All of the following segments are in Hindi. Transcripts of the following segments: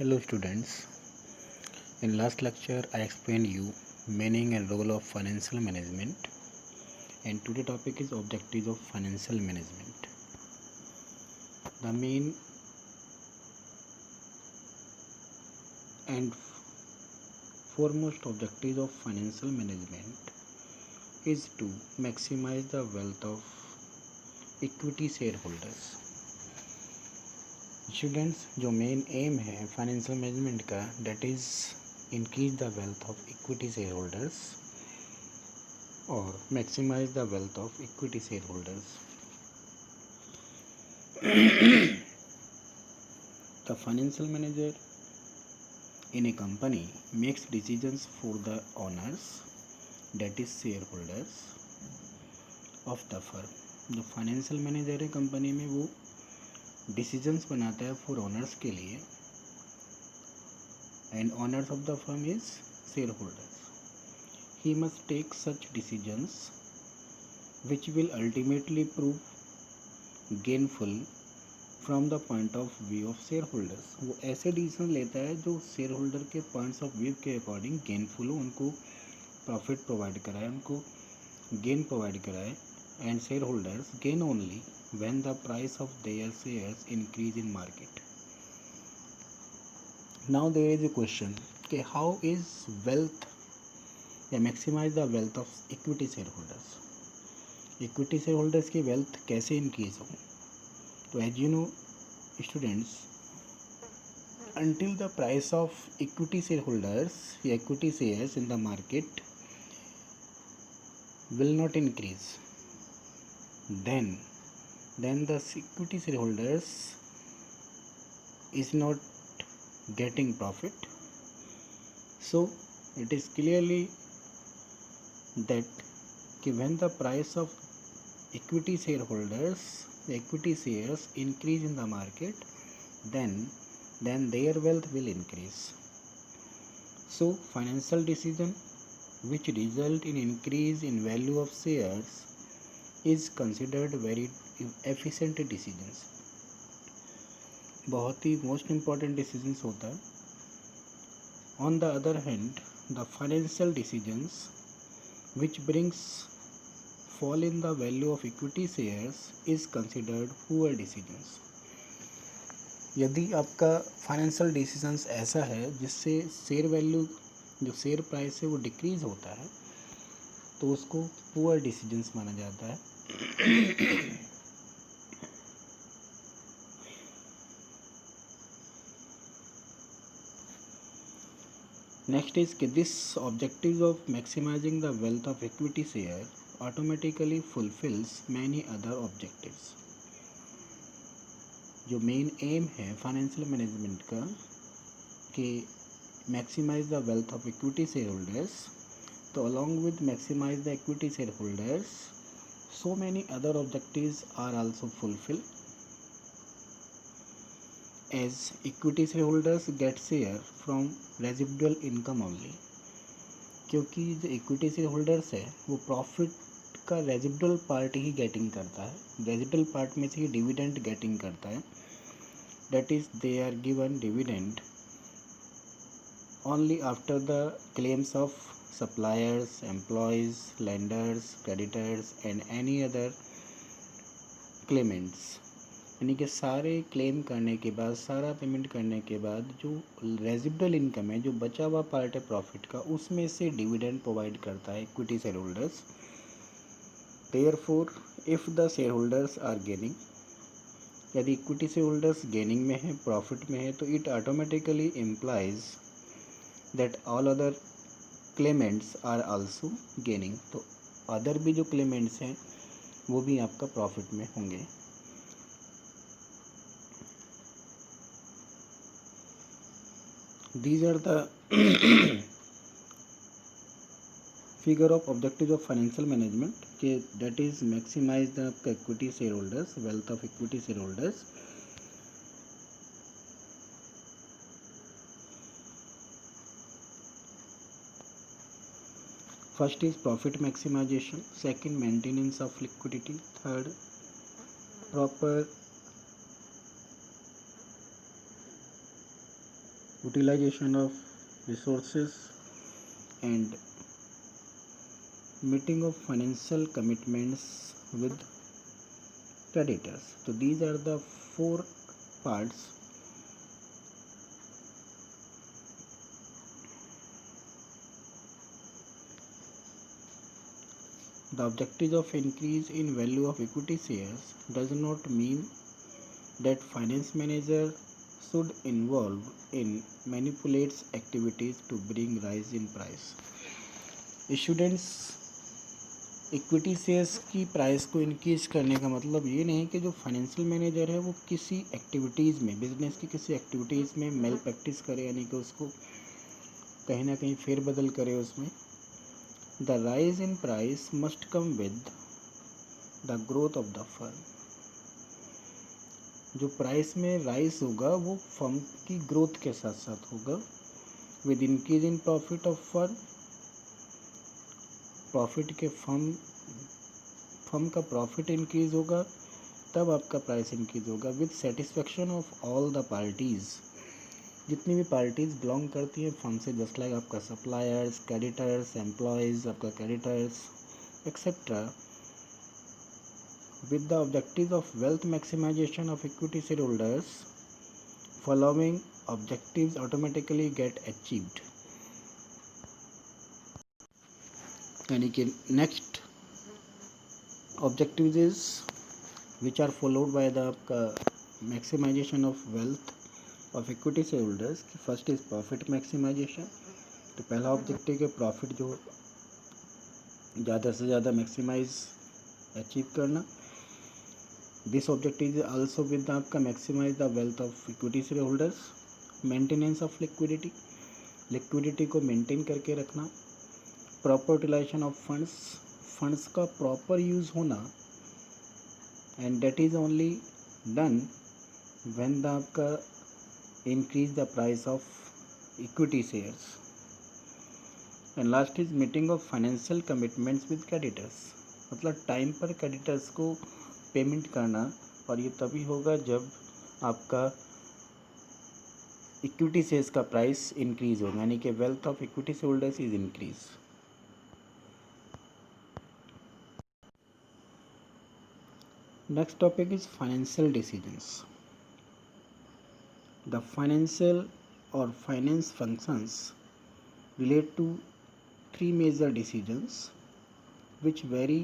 Hello students. In last lecture I explained you meaning and role of financial management, and today topic is objectives of financial management. The main and foremost objective of financial management is to maximize the wealth of equity shareholders. Students, जो मेन एम है फाइनेंशियल मैनेजमेंट का, that is increase the wealth of equity share holders और maximise the wealth of equity share holders. The financial manager in a company makes decisions for the owners, that is shareholders of the firm. जो फाइनेंशियल मैनेजर है कंपनी में, वो डिसीजंस बनाता है फॉर ओनर्स के लिए, and owners of the firm is share holders. He must take such decisions which will ultimately prove gainful from the point of view of share holders. वो ऐसे डिसीजन लेता है जो शेयर होल्डर के पॉइंट्स ऑफ व्यू के अकॉर्डिंग गेनफुल हो, उनको प्रॉफिट प्रोवाइड कराए, उनको गेन प्रोवाइड कराए, and share holders gain only when the price of their shares increase in market. Now there is a question कि how is wealth या maximize the wealth of equity shareholders. Equity shareholders की wealth कैसे increase हो? तो as you know students, until the price of equity shareholders या equity shares in the market will not increase, then the equity shareholders is not getting profit. So it is clearly that when the price of equity shareholders, the equity shares increase in the market, then their wealth will increase. So financial decision which result in increase in value of shares is considered very efficient decisions. बहुत ही मोस्ट इम्पॉर्टेंट डिसीजंस होता है. On the other hand, the financial decisions which brings fall in the value of equity shares is considered poor decisions. यदि आपका फाइनेंशियल डिसीजंस ऐसा है जिससे शेयर वैल्यू, जो शेयर प्राइस है, वो डिक्रीज होता है, तो उसको पुअर डिसीजंस माना जाता है. Next is कि this objective of maximizing the wealth of equity share automatically fulfills many other objectives. जो मेन एम है फाइनेंशियल मैनेजमेंट का कि maximise the wealth of equity share holders, तो along with maximise the equity share holders, so many other objectives are also fulfilled, as equity shareholders get share from residual income only. क्योंकि जो इक्विटी शेयर होल्डर्स है वो प्रॉफिट का रेजिडुअल पार्ट ही गेटिंग करता है, रेजिडुअल पार्ट में से ही डिविडेंड गेटिंग करता है. That is they are given dividend only after the claims of suppliers, employees, lenders, creditors and any other claimants. यानी कि सारे क्लेम करने के बाद, सारा पेमेंट करने के बाद जो रेजिडुअल इनकम है, जो बचा हुआ पार्ट है प्रॉफिट का, उसमें से डिविडेंड प्रोवाइड करता है equity share holders. Therefore if the share holders are gaining, यदि इक्विटी शेयर होल्डर्स गेनिंग में है, प्रॉफिट में है, तो it automatically implies that all other claimants are also gaining. तो अदर भी जो क्लेमेंट्स हैं वो भी आपका प्रॉफिट में होंगे. These are the figure of objectives of financial management, that is maximize the equity shareholders, wealth of equity shareholders. First is profit maximization, second maintenance of liquidity, third proper utilization of resources, and meeting of financial commitments with creditors. So these are the four parts. The objective of increase in value of equity shares does not mean that finance manager should involve in manipulates activities to bring rise in price. Students, equity shares की प्राइस को इंक्रीज करने का मतलब ये नहीं कि जो फाइनेंशियल मैनेजर है वो किसी एक्टिविटीज़ में, बिजनेस की किसी एक्टिविटीज़ में मेल प्रैक्टिस करे, यानी कि उसको कहीं ना कहीं फेरबदल करे उसमें. The rise in price must come with the growth of the firm. जो प्राइस में राइज होगा वो फर्म की ग्रोथ के साथ साथ होगा. With increase in profit of firm, profit के फर्म का प्रॉफिट इंक्रीज होगा तब आपका प्राइस इंक्रीज होगा. With satisfaction of all the parties, जितनी भी पार्टीज़ बिलोंग करती हैं फर्म से, जस्ट लाइक आपका सप्लायर्स, क्रेडिटर्स, एम्प्लॉयज़, आपका creditors etcetera. with the objectives of wealth maximization of equity shareholders, following objectives automatically get achieved. यानी कि next objectives is which are followed by the आपका maximisation of wealth of equity share holders. First is profit maximisation. तो पहला ऑब्जेक्टिव है प्रॉफिट जो ज़्यादा से ज़्यादा मैक्सिमाइज अचीव करना. This objective is also with आपका maximise the wealth of equity share holders. Maintenance of liquidity, liquidity को मेंटेन करके रखना. Proper utilisation of funds, funds का प्रॉपर यूज़ होना. And that is only done when the आपका increase the price of equity shares. And last is meeting of financial commitments with creditors. मतलब टाइम पर क्रेडिटर्स को पेमेंट करना, और ये तभी होगा जब आपका इक्विटी शेयर्स का प्राइस इंक्रीज होगा, यानी कि wealth of equity share holders is increase. Next topic is financial decisions. The financial और finance functions relate to three major decisions which vary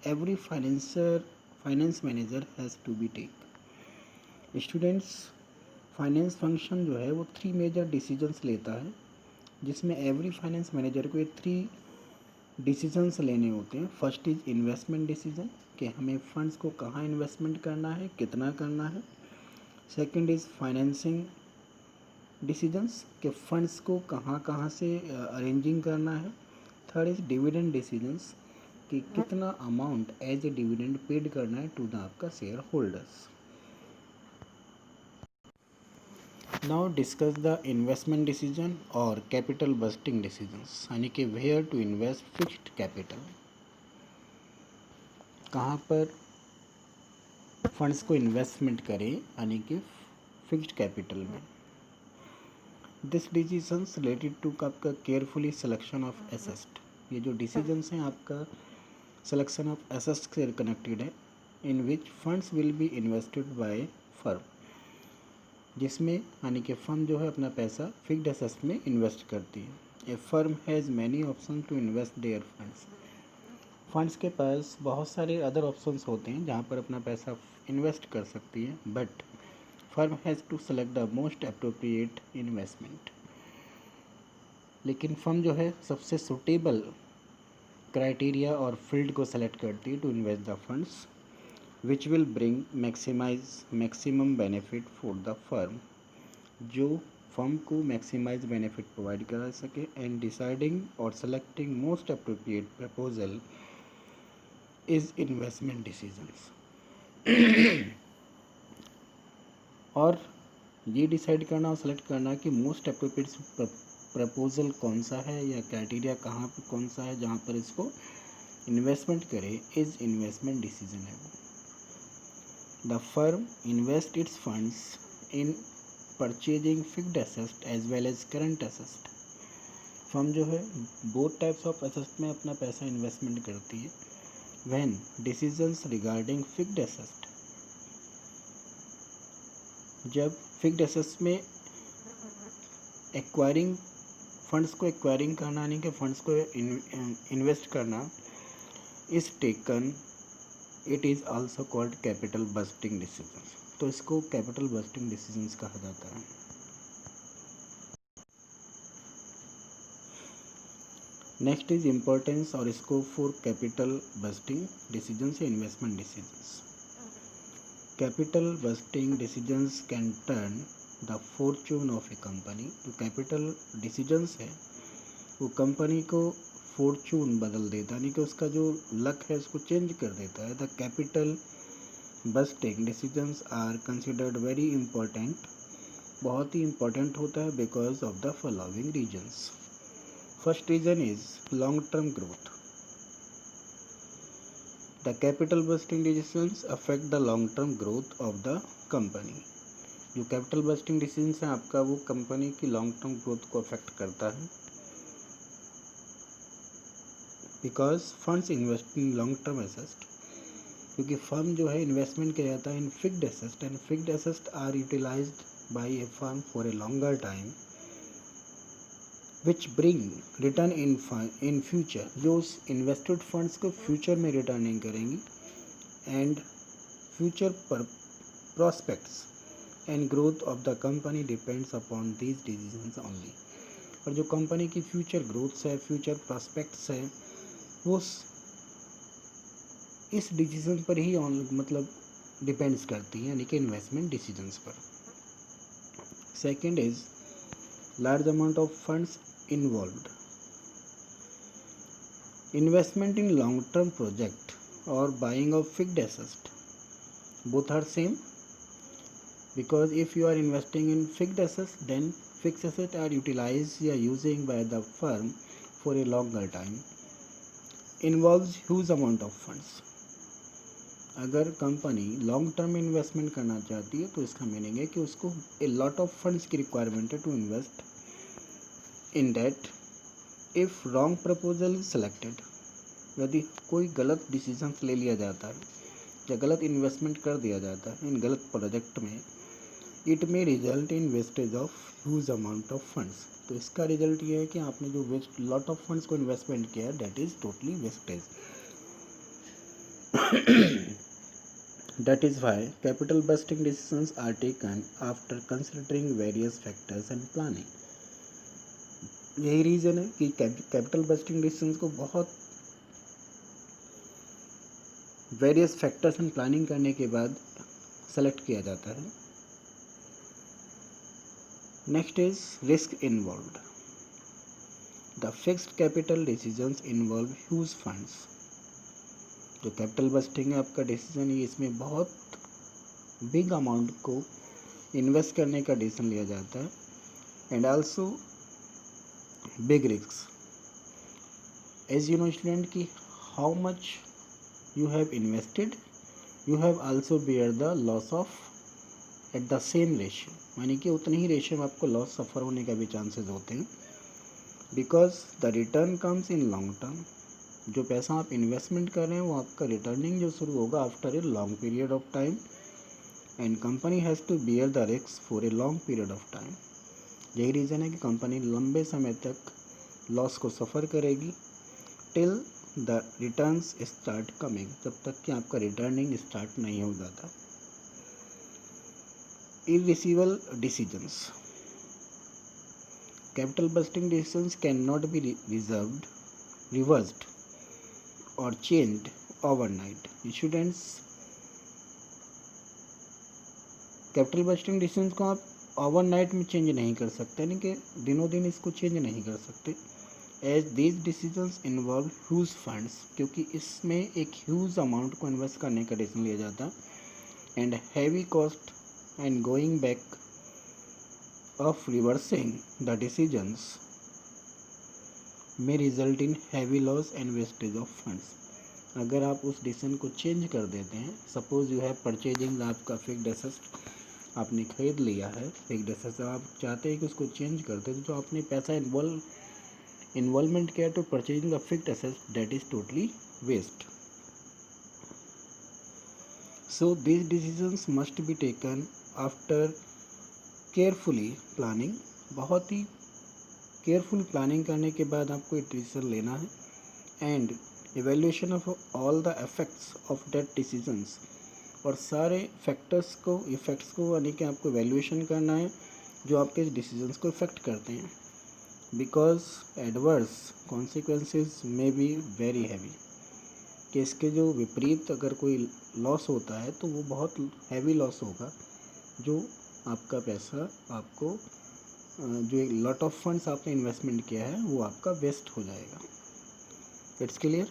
every finance manager has to be take. Students, finance function जो है वो थ्री मेजर डिसीजंस लेता है, जिसमें एवरी फाइनेंस मैनेजर को ये थ्री डिसीजंस लेने होते हैं. फर्स्ट इज इन्वेस्टमेंट डिसीजन, कि हमें फंड्स को कहाँ इन्वेस्टमेंट करना है, कितना करना है. सेकंड इज़ फाइनेंसिंग डिसीजंस, कि फंड्स को कहाँ कहाँ से अरेंजिंग करना है. थर्ड इज डिविडेंड डिसीजंस, कि कितना amount as a dividend paid करना है टू द आपका share holders. Now discuss the investment decision और कैपिटल बस्टिंग डिसीजंस, यानी कि where to invest fixed capital, कहाँ पर फंड्स को इन्वेस्टमेंट करें, यानी कि फिक्स्ड कैपिटल में. दिस डिसीजंस रिलेटेड टू आपका केयरफुली सिलेक्शन ऑफ एसेट. ये जो डिसीजंस हैं आपका सिलेक्शन ऑफ एसेट से कनेक्टेड है. In which funds will be invested by firm, जिसमें यानी कि फर्म जो है अपना पैसा फिक्स्ड एसेट्स में इन्वेस्ट करती है. A firm has many option to invest their funds. Funds के पास बहुत सारे अदर ऑप्शंस होते हैं जहाँ पर अपना पैसा इन्वेस्ट कर सकती है, but firm has to select the most appropriate investment. लेकिन फर्म जो है सबसे सुटेबल क्राइटेरिया और फील्ड को सेलेक्ट करती है to invest the funds which will bring maximum benefit for the firm, जो फर्म को मैक्सिमाइज बेनिफिट प्रोवाइड करा सके. एंड डिसाइडिंग और selecting most appropriate proposal is investment decisions. और ये डिसाइड करना और सेलेक्ट करना कि मोस्ट अप्रोप्रिएट प्रपोजल कौन सा है या क्राइटेरिया कहाँ पर कौन सा है जहाँ पर इसको इन्वेस्टमेंट करे, इज इन्वेस्टमेंट डिसीजन है. The firm invest its funds in purchasing fixed asset as well as current asset. Firm जो है बोथ टाइप्स ऑफ एसेट में अपना पैसा इन्वेस्टमेंट करती है। When decisions regarding fixed asset, जब फिक्स्ड एसेट्स में एक्वायरिंग फंड्स को एक्वायरिंग करना यानी कि फंड्स को इन्वेस्ट करना is taken, it is also called capital budgeting decisions. तो इसको कैपिटल बस्टिंग डिसीजंस कहा जाता है। नेक्स्ट इज इम्पोर्टेंस और scope for capital budgeting decisions या investment decisions. Capital budgeting decisions can turn the fortune of a company. जो कैपिटल डिसीजंस है वो कंपनी को फॉर्चून बदल देता है, यानी कि उसका जो लक है उसको चेंज कर देता है। The capital budgeting decisions are considered very important, बहुत ही इंपॉर्टेंट होता है because of the following reasons. First reason is long term growth. The capital budgeting decisions affect the long term growth of the company. जो कैपिटल बस्टिंग डिसीजंस है आपका वो कंपनी की लॉन्ग टर्म ग्रोथ को अफेक्ट करता है, because funds invest in long term asset, क्योंकि फर्म जो है इन्वेस्टमेंट किया जाता है in fixed asset and fixed asset are utilised by a firm for a longer time which bring return in future. जो उस इन्वेस्टेड फंड्स को फ्यूचर में रिटर्निंग करेंगी एंड फ्यूचर पर prospects and growth of the company depends upon these decisions only. और जो कंपनी की फ्यूचर ग्रोथ्स है, फ्यूचर प्रॉस्पेक्ट्स है, वो इस डिसीजन पर ही मतलब डिपेंड्स करती है, यानी कि इन्वेस्टमेंट डिसीजंस पर। Second is large amount of funds involved. Investment in long term project और buying of fixed asset both are same, because if you are investing in fixed assets then fixed assets are utilized या using by the firm for a longer time, involves huge amount of funds। अगर कंपनी लॉन्ग टर्म इन्वेस्टमेंट करना चाहती है तो इसका मीनिंग है कि उसको ए लॉट ऑफ फंड्स की रिक्वायरमेंट है to invest in that. If wrong proposal is selected, यदि कोई गलत डिसीजन ले लिया जाता है या गलत इन्वेस्टमेंट कर दिया जाता है इन गलत प्रोजेक्ट में, it may result in wastage of huge amount of funds. तो इसका रिजल्ट ये है कि आपने जो वेस्ट लॉट ऑफ फंड्स को इन्वेस्टमेंट किया है that is totally wastage. That is why capital budgeting decisions are taken after considering various factors and planning. यही रीज़न है कि कैपिटल बस्टिंग डिसीजंस को बहुत वेरियस फैक्टर्स एंड प्लानिंग करने के बाद सेलेक्ट किया जाता है। Next is risk involved. The fixed capital decisions involve huge funds. जो कैपिटल बस्टिंग है आपका डिसीजन, ये इसमें बहुत बिग अमाउंट को इन्वेस्ट करने का डिसीजन लिया जाता है and also big risk. As you know student कि how much you have invested, you have also bear the loss of at the same ratio, यानी कि उतने ही रेशियो में आपको लॉस सफ़र होने का भी चांसेस होते हैं, because the return comes in long term. जो पैसा आप इन्वेस्टमेंट कर रहे हैं वो आपका रिटर्निंग जो शुरू होगा after a long period of time and company has to bear the risk for a long period of time. यही रीज़न है कि कंपनी लंबे समय तक लॉस को सफ़र करेगी till the returns start coming, जब तक कि आपका रिटर्निंग स्टार्ट नहीं हो जाता। Irreversible decisions. Capital budgeting decisions can not be reserved, reversed और changed overnight. Students, capital budgeting decisions को आप ओवरनाइट में चेंज नहीं कर सकते, यानी कि दिनों दिन इसको चेंज नहीं कर सकते। As these decisions involve huge funds, क्योंकि इसमें एक ह्यूज अमाउंट को इन्वेस्ट करने का डिसीजन लिया जाता है and heavy cost and going back of reversing the decisions में result in heavy loss and wastage of funds. अगर आप उस डिसीजन को चेंज कर देते हैं, सपोज यू हैव परचेजिंग आपका फिक्स्ड एसेट आपने खरीद लिया है एक डिसीजन, आप चाहते हैं कि उसको चेंज कर दे, तो जो आपने पैसा इन्वॉल्वमेंट किया to purchasing the fixed asset, that is totally waste. So these decisions must be taken after carefully planning. बहुत ही केयरफुल प्लानिंग करने के बाद आपको ये डिसीजन लेना है. And evaluation of all the effects of that decisions, और सारे इफेक्ट्स को यानी कि आपको इवेल्यूशन करना है जो आपके डिसीजंस को इफेक्ट करते हैं. Because adverse consequences may be very heavy, कि इसके जो विपरीत अगर कोई लॉस होता है तो वो बहुत हैवी लॉस होगा, जो आपका पैसा आपको जो एक लॉट ऑफ फंड्स आपने इन्वेस्टमेंट किया है वो आपका वेस्ट हो जाएगा. It's clear.